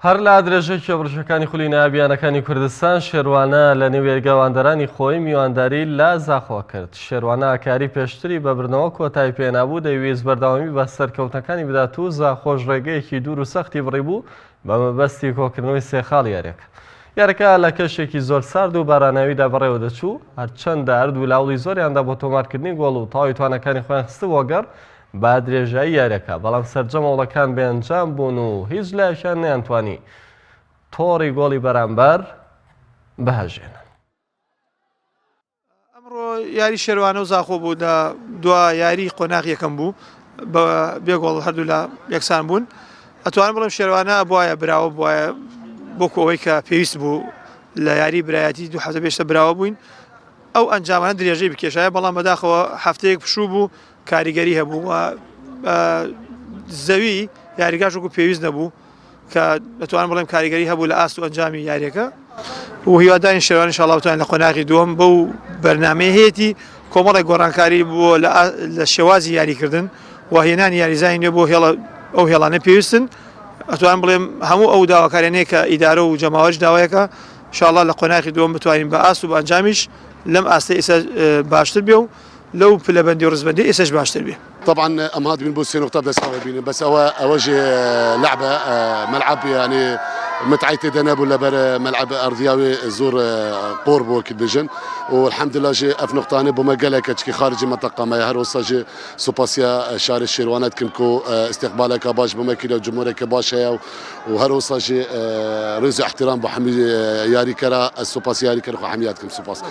هەر لە درێژەی کێبڕژەکانی خولی نایابیانەکانی کوردستان شێروانە لە نێو وێرگەواندەرانی خۆی میوانداری لا زاخۆ کرد. شێروانە ئاکاری پێشتری بە بردنەوە کۆتایی پێنابوو دەیویست بەردەوامی بە سەرکەوتنەکانی بدات و زاخۆش ڕێگەیەکی دوور و سەختی بڕیبوو بە مەبەستی کۆکردنەوەی سێخاڵ یاریەکە. یاریەکە لە کەشێکی زۆر سارد و باراناویدا بەڕێوە دەچوو، هەرچەندە ئەرد و لاوڵی زۆریاندا بۆ تۆمارکردنی گۆڵ و تاوی توانەکانی خۆیان خستبووە گەڕ با درێژایی یاریەکە، بەڵام سەرجەمەوڵەکان بێنجام بوون و هیچ لایەکیان نەیانتوانی تۆڕی گۆڵی بەرامبەر بەهەژێنن. ئەمڕۆ یاری شێروانە و زاخۆ بوو لە دوا یاری قۆناغ یەکەم بوو بە بێگۆڵ هەردوو لە یەکسان بوون. ئەتوانم بڵێم شێروانە بواە براوە بواە بۆکو ئەوەی کە پێویست بوو لە یاری برایەتی دوو هەفتە پێشتە براوە بووین. ئەو ئەنجامانە درێژەی بکێشایە، بەڵام بەداخەوە هەفتەیەک پشوو بوو، کاریگەری هەبوو و زەوی یاریگاش وەکو پێویست نەبوو کە دەتوانم بڵێم کاریگەری هەبوو لە ئاست و ئەنجامی یاریەکە و هیوادارین شێروان ئینشاڵڵا بتوانین لە قۆناغی دووەم بەو بەرنامەیە هەیەی کۆمەڵێک گۆڕانکاری بووە لە شێوازی یاریکردن و هێنانی یاریزانی بۆ ئەو هێڵانە پێویستن. ئەتوانم بڵێم هەموو ئەو داواکارانەیە کە ئیدارە و جەماوەش داوایەکە ئینشاڵڵا لە قۆناغی دووەم بتوانین بە ئاست و بە ئەنجامیش لەم ئاستە ئێستا باشتر بێ و لو بلبندي ورزبندي ايش باشتر بيه. طبعا امهات بين بوسين نقطه بس بين بس اوجه لعبه ملعب يعني متعيته دناب ولا ملعب ارضياوي زور قرب كدجن والحمد لله جي اف نقطه بما قالك كي خارج المنطقه ما يهر وصاجي سوباسيا شارع الشيروانات كنكو استقبالك باش بما كده جمهورك باش وهر وصاجي رز احترام بحمي ياري كرا السوباسيا ياري كرا حمياتكم سوباس.